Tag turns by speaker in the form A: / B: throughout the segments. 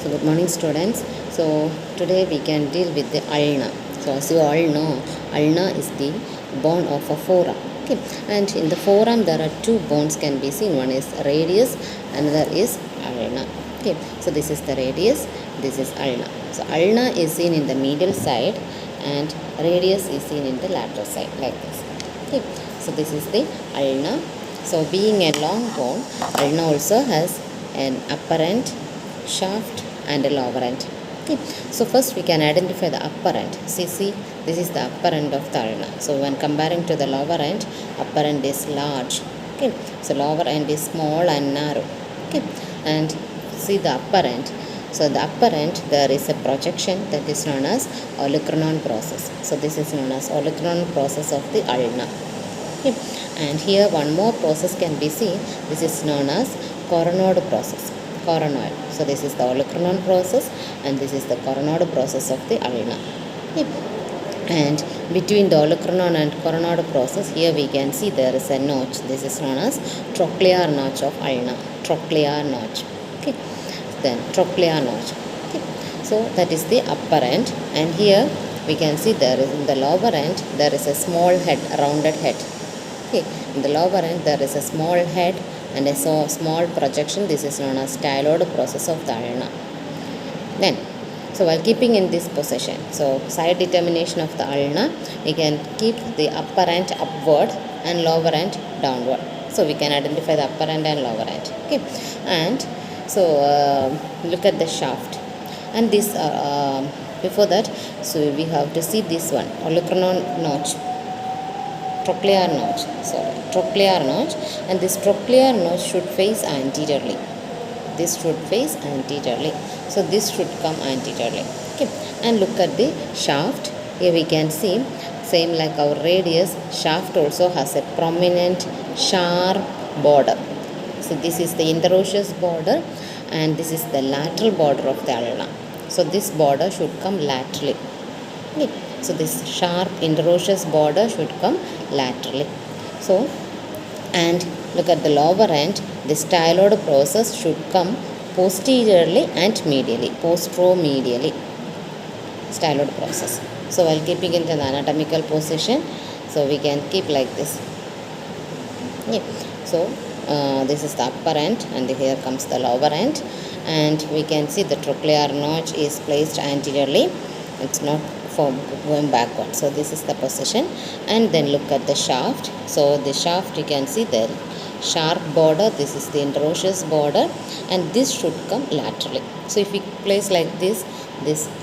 A: So good morning students. So today we can deal with the ulna. So as you all know, ulna is the bone of a forearm. Okay, and in the forearm there are two bones can be seen. One is radius, another is ulna. Okay, so this is the radius, this is ulna. So ulna is seen in the medial side and radius is seen in the lateral side like this. Okay, so this is the ulna. So being a long bone, ulna also has an upper end, shaft and a lower end. Okay, so first we can identify the upper end. See, this is the upper end of the ulna. So when comparing to the lower end, upper end is large. Okay, so lower end is small and narrow. Okay, and see the upper end. So the upper end there is a projection that is known as olecranon process. So this is known as olecranon process of the ulna. Okay, and here one more process can be seen. This is known as coronoid process. Coronoid. So this is the olecranon process and this is the coronoid process of the ulna. Okay. And between the olecranon and coronoid process, here we can see there is a notch. This is known as trochlear notch of ulna. Trochlear notch. Okay. Then trochlear notch. Okay. So that is the upper end, and here we can see there is in the lower end there is a small head, rounded head. Okay. In the lower end there is a small head and a small projection. This is known as styloid process of the ulna. Then, so while keeping in this position, so side determination of the ulna, we can keep the upper end upward and lower end downward. So we can identify the upper end and lower end. Okay, and so look at the shaft, and this before that, so we have to see this one olecranon notch. Trochlear notch, trochlear notch, and this trochlear notch should face anteriorly. This should face anteriorly. So this should come anteriorly. Okay, and look at the shaft. Here we can see same like our radius. Shaft also has a prominent sharp border. So this is the interosseous border, and this is the lateral border of the ulna. So this border should come laterally. Okay. So this sharp interosseous border should come laterally. So, and look at the lower end, the styloid process should come posteriorly and medially, posteromedially. Styloid process. So while keeping it in the anatomical position, so we can keep like this. Yeah. So this is the upper end, and here comes the lower end, and we can see the trochlear notch is placed anteriorly. It's not from going backward. So this is the position, and then look at the shaft. So the shaft, you can see the sharp border. This is the interosseous border, and this should come laterally. So if we place like this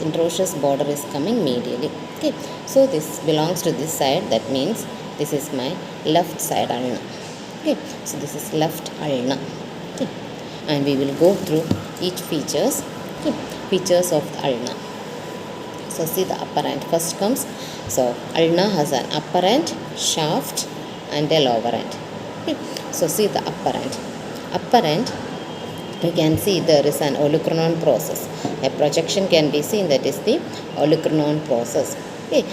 A: interosseous border is coming medially. Okay, so this belongs to this side. That means this is my left side ulna. Okay, so this is left ulna. Okay, and we will go through each features. Okay, features of the ulna. So see the upper end first comes. So ulna has an upper end, shaft and a lower end. Okay. So see the upper end. Upper end, we can see there is an olecranon process. A projection can be seen, that is the olecranon process. Okay.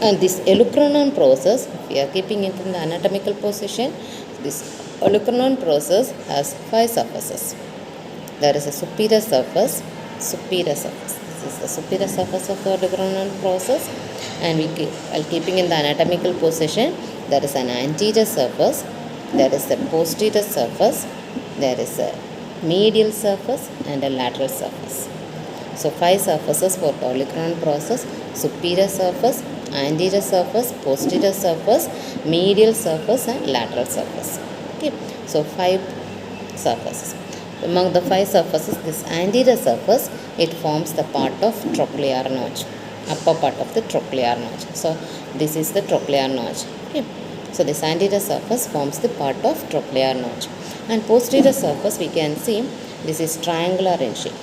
A: And this olecranon process, we are keeping it in the anatomical position. This olecranon process has 5 surfaces. There is a superior surface. This is the superior surface of the olecranon process, and while keeping in the anatomical position, there is an anterior surface, there is a posterior surface, there is a medial surface and a lateral surface. So 5 surfaces for the olecranon process: superior surface, anterior surface, posterior surface, medial surface and lateral surface. Okay, so 5 surfaces. Among the 5 surfaces, this anterior surface, it forms the part of trochlear notch, upper part of the trochlear notch. So this is the trochlear notch. Okay. So this anterior surface forms the part of trochlear notch, and posterior surface, we can see this is triangular in shape.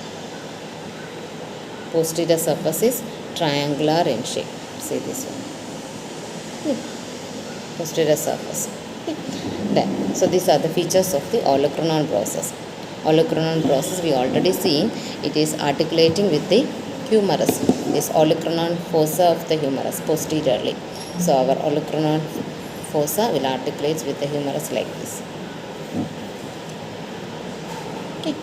A: Posterior surface is triangular in shape. See this one. Okay. Posterior surface. Okay. Then, so these are the features of the olecranon process. Olecranon process, we already seen, it is articulating with the humerus. This olecranon fossa of the humerus posteriorly. So our olecranon fossa will articulate with the humerus like this. Okay.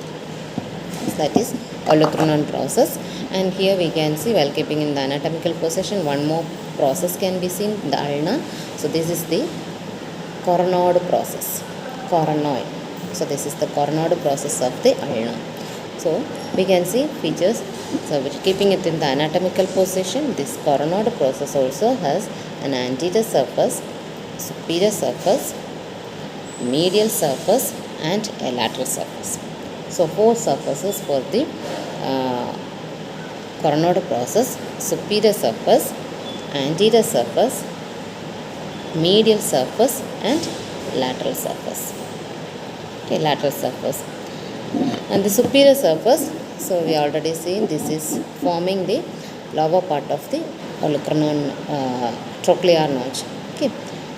A: that is olecranon process. And here we can see, while keeping in the anatomical position, one more process can be seen, the ulna. So this is the coronoid process, coronoid. So this is the coronoid process of the ulna. So we can see features. So keeping it in the anatomical position, this coronoid process also has an anterior surface, superior surface, medial surface and a lateral surface. So four surfaces for the coronoid process: superior surface, anterior surface, medial surface and lateral surface. Okay, lateral surface. And the superior surface, so we already seen, this is forming the lower part of the olecranon trochlear notch. Okay,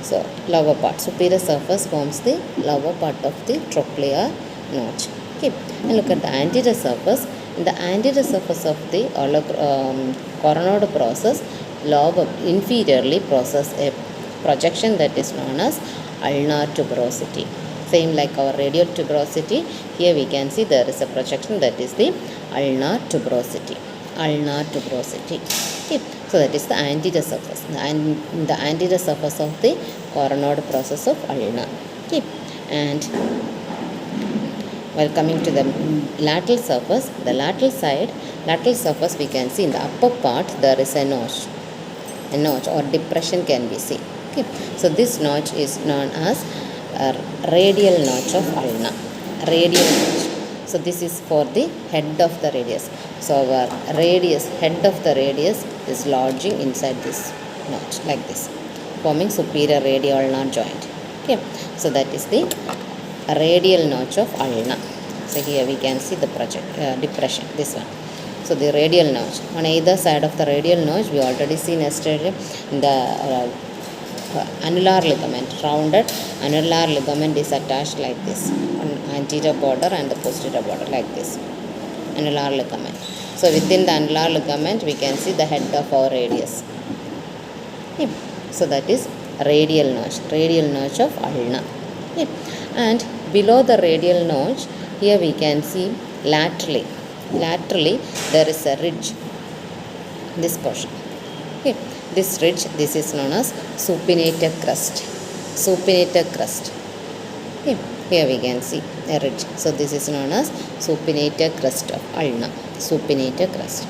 A: so lower part, superior surface forms the lower part of the trochlear notch. Okay, and look at the anterior surface. In the anterior surface of the coronoid process, lower inferiorly process a projection that is known as ulnar tuberosity. Same like our radial tuberosity, here we can see there is a projection that is the ulnar tuberosity. Ulnar tuberosity. Okay, so that is the anterior surface, and the anterior surface of the coronoid process of ulna. Okay, and while coming to the lateral surface, the lateral side, lateral surface, we can see in the upper part there is a notch or depression can be seen. Okay, so this notch is known as radial notch of ulna. Radial notch. So this is for the head of the radius. So our radius, head of the radius is lodging inside this notch like this, forming superior radial ulnar joint. Okay, so that is the radial notch of ulna. So here we can see the depression, this one. So the radial notch, on either side of the radial notch, we already seen yesterday in the annular ligament, rounded annular ligament is attached like this on anterior border and the posterior border like this, annular ligament. So within the annular ligament we can see the head of our radius. Okay, so that is radial notch of ulna. Okay, and below the radial notch, here we can see laterally there is a ridge, this portion. Okay, this ridge, this is known as supinator crest. Okay, here we can see a ridge. So this is known as supinator crest of ulna. Supinator crest.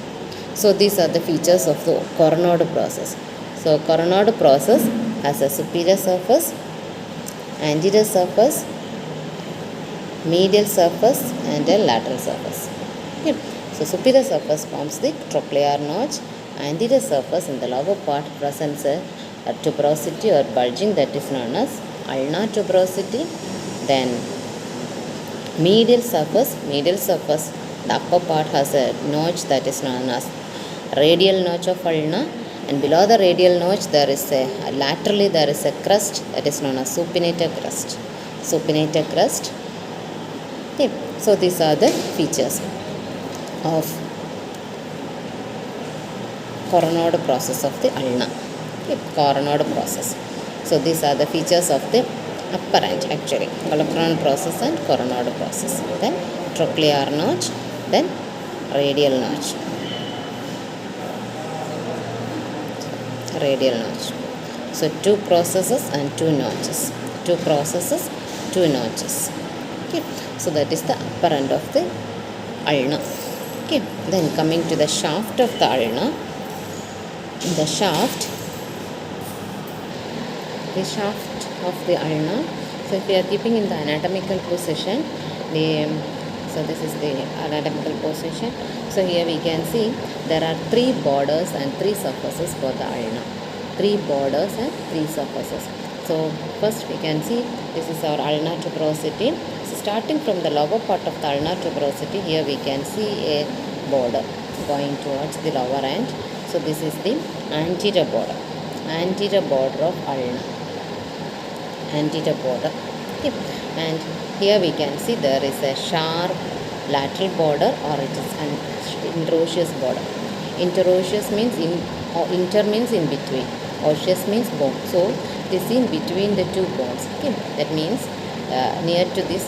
A: So these are the features of the coronoid process. So coronoid process has a superior surface, anterior surface, medial surface and a lateral surface. Okay, so superior surface forms the trochlear notch. Anterior surface in the lower part presents a tuberosity or bulging that is known as ulnar tuberosity. Then medial surface, the upper part has a notch that is known as radial notch of ulna, and below the radial notch there is laterally there is a crest that is known as supinator crest. Okay, so these are the features of coronoid process of the ulna. Okay, coronoid process. So these are the features of the upper end, actually, olecranon process and coronoid process. Then trochlear notch, then radial notch. So two processes and two notches. Okay, so that is the upper end of the ulna. Okay, then coming to the shaft of the ulna. The shaft of the ulna. So if we are keeping in the anatomical position, so this is the anatomical position. So here we can see there are three borders and three surfaces for the ulna. So first we can see this is our ulnar tuberosity. So starting from the lower part of the ulnar tuberosity, here we can see a border going towards the lower end. So this is the anterior border of ulna. Okay. And here we can see there is a sharp lateral border, or it is an interosseous border. Interosseous means inter means in between, osseous means bone. So it is in between the two bones. Okay, that means near to this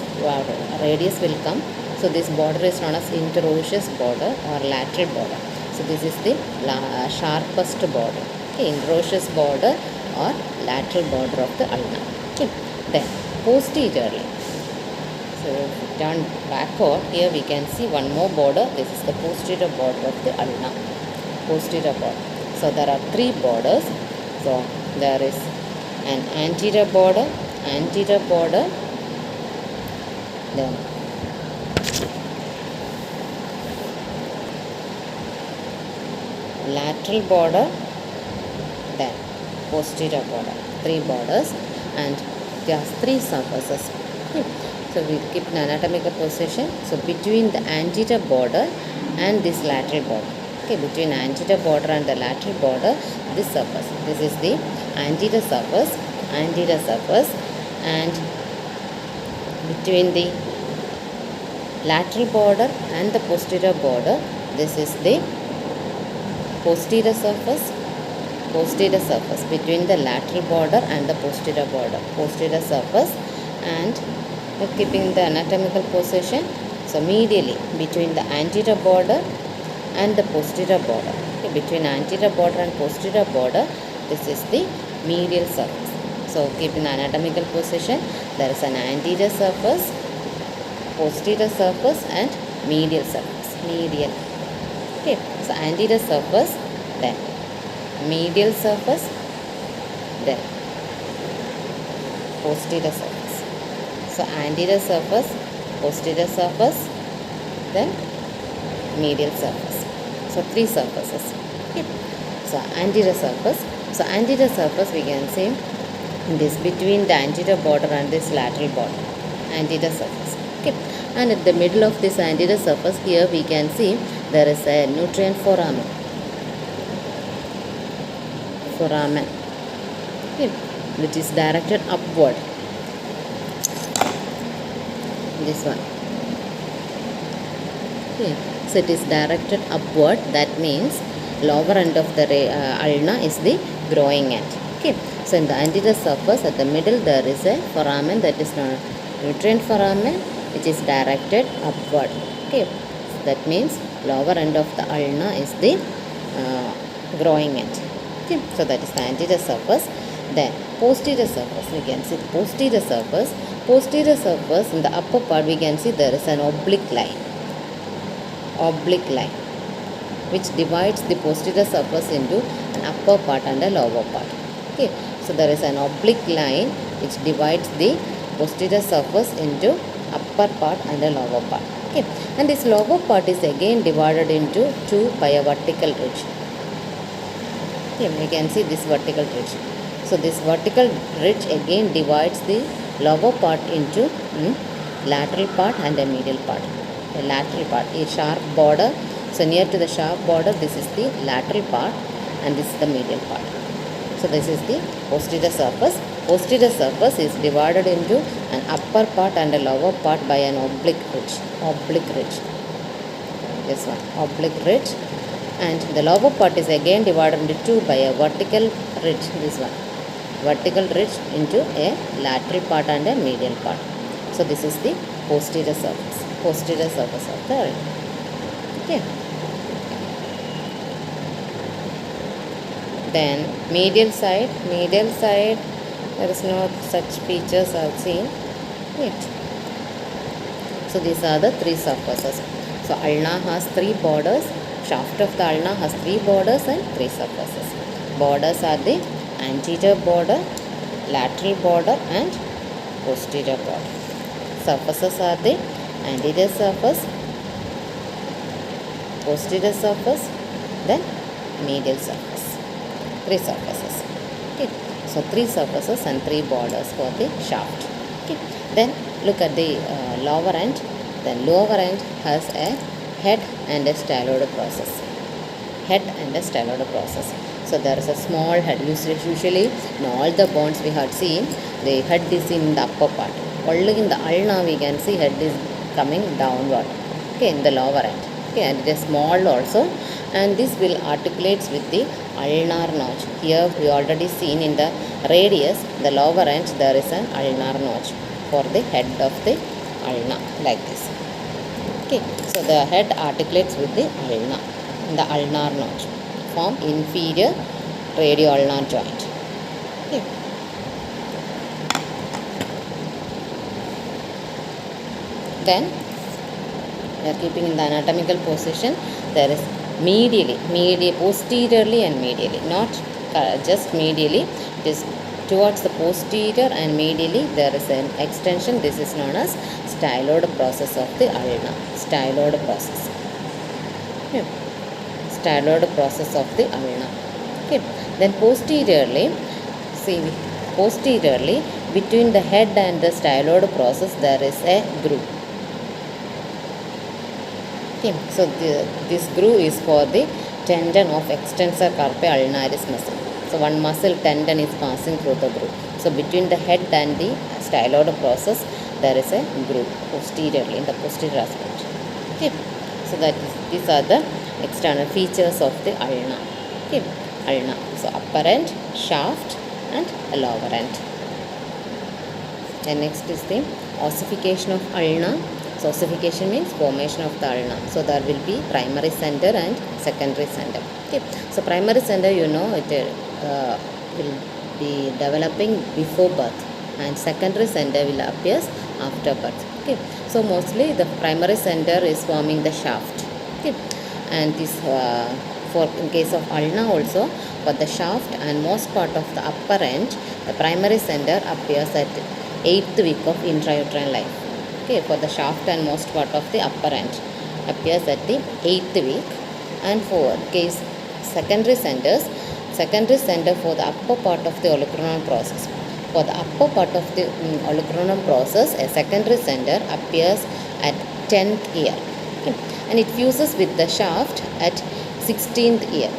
A: radius will come, So this border is known as interosseous border or lateral border. So this is the sharpest border. Okay, interosseous border or lateral border of the ulna. Okay. Then posteriorly. So if we turn backward, here we can see one more border. This is the posterior border of the ulna. Posterior border. So there are three borders. So there is an anterior border, then lateral border, then posterior border. Three borders, and there are three surfaces. So we keep an anatomical position. So between the anterior border and this lateral border. Okay, between anterior border and the lateral border, this surface. This is the anterior surface, and between the lateral border and the posterior border, this is the posterior surface, between the lateral border and the posterior surface, and keeping the anatomical position. So medially between the anterior border and the posterior border. Okay, between anterior border and posterior border, this is the medial surface. So keeping the anatomical position, there is an anterior surface, posterior surface, and medial surface. Medial. Okay, so anterior surface, then medial surface, then posterior surface. So anterior surface, posterior surface, then medial surface. So three surfaces. Okay. So anterior surface. So anterior surface we can see this between the anterior border and this lateral border. Anterior surface. Okay. And at the middle of this anterior surface, here we can see there is a nutrient foramen. Okay, which is directed upward. This one. Okay, so it is directed upward. That means lower end of the ulna is the growing end. Okay, so in the anterior surface at the middle there is a foramen, that is known nutrient foramen, which is directed upward. Okay, so that means lower end of the ulna is the growing end. Okay, so that is the anterior surface. Then posterior surface, we can see the posterior surface. Posterior surface, in the upper part we can see there is an oblique line, which divides the posterior surface into an upper part and a lower part. Okay, so there is an oblique line which divides the posterior surface into upper part and a lower part. Okay, and this lower part is again divided into two by a vertical ridge. Okay, we can see this vertical ridge. So this vertical ridge again divides the lower part into lateral part and a medial part. The lateral part, a sharp border. So near to the sharp border, this is the lateral part and this is the medial part. So this is the posterior surface. Posterior surface is divided into an upper part and a lower part by an oblique ridge. This one, oblique ridge. And the lower part is again divided into two by a vertical ridge. This one, vertical ridge into a lateral part and a medial part. So this is the posterior surface of the ulna. Okay. Then medial side, there is no such features I have seen. Wait. So these are the three surfaces. So ulna has three borders. Shaft of the ulna has three borders and three surfaces. Borders are the anterior border, lateral border, and posterior border. Surfaces are the anterior surface, posterior surface, then medial surface. Three surfaces. Okay. So three surfaces and three borders for the shaft. Okay. Then look at the lower end. Then lower end has a head and a styloid process. So there is a small head. Usually in all the bones we had seen, the head is in the upper part. Only in the ulna we can see head is coming downward. Okay, in the lower end. Okay, and it is small also. And this will articulates with the ulnar notch. Here we already seen in the radius, the lower end, there is an ulnar notch for the head of the ulna, like this. Okay, so the head articulates with the ulna, the ulnar notch, form inferior radio-ulnar joint. Okay. Then we are keeping in the anatomical position. There is posteriorly and medially, not just medially. It is towards the posterior and medially there is an extension. This is known as styloid process of the ulna. Styloid process. Okay. Styloid process of the ulna. Okay. Then posteriorly, between the head and the styloid process there is a groove. Okay. So this groove is for the tendon of extensor carpi ulnaris muscle. So one muscle tendon is passing through the groove. So between the head and the styloid process there is a groove posteriorly in the posterior aspect. Okay. So these are the external features of the ulna. Okay. Ulna. So upper end, shaft and lower end. And next is the ossification of ulna. So ossification means formation of the ulna. So there will be primary center and secondary center. Okay. So primary center, it will be developing before birth, and secondary center will appear after birth. Okay. So mostly the primary center is forming the shaft. Okay. And this for in case of ulna also, for the shaft and most part of the upper end, the primary center appears at 8th week of intrauterine life. Okay, for the shaft and most part of the upper end appears at the 8th week. And for case secondary center for the upper part of the olecranon process. For the upper part of the olecranon process, a secondary center appears at 10th year. Okay, and it fuses with the shaft at 16th year.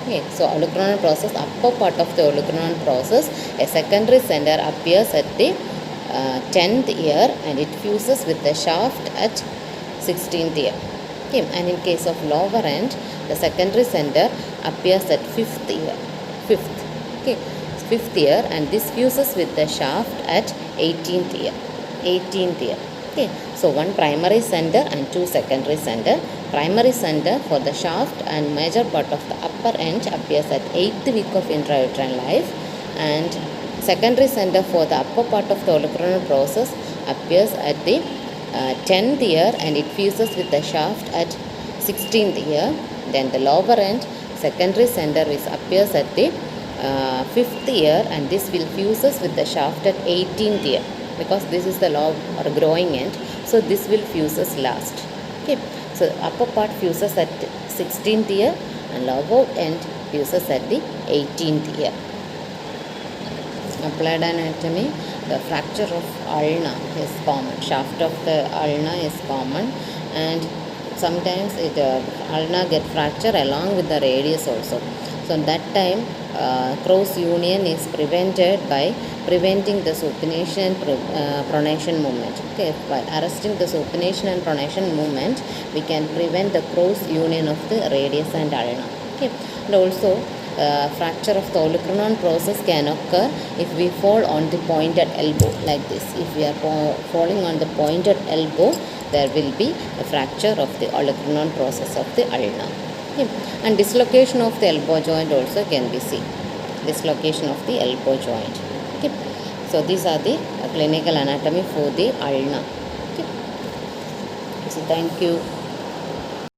A: Okay, so olecranon process, upper part of the olecranon process, a secondary center appears at the 10th year and it fuses with the shaft at 16th year. Okay, and in case of lower end, the secondary center appears at 5th year. 5th year, and this fuses with the shaft at 18th year. Okay, so one primary center and two secondary center. Primary center for the shaft and major part of the upper end appears at 8th week of intrauterine life, and secondary center for the upper part of the olecranon process appears at the 10th year and it fuses with the shaft at 16th year. Then the lower end, secondary center appears at the 5th year and this will fuses with the shaft at 18th year, because this is the low or growing end, so this will fuses last. Okay, so upper part fuses at 16th year and lower end fuses at the 18th year. Applied anatomy, the fracture of ulna is common. Shaft of the ulna is common, and sometimes ulna get fractured along with the radius also. So that time cross union is prevented by preventing the supination and pronation movement. Okay, by arresting the supination and pronation movement, we can prevent the cross union of the radius and ulna. Okay, and also fracture of the olecranon process can occur if we fall on the pointed elbow like this. If we are falling on the pointed elbow, there will be a fracture of the olecranon process of the ulna. Okay. And dislocation of the elbow joint also can be seen. Dislocation of the elbow joint. Okay. So these are the clinical anatomy for the ulna. Okay. So thank you.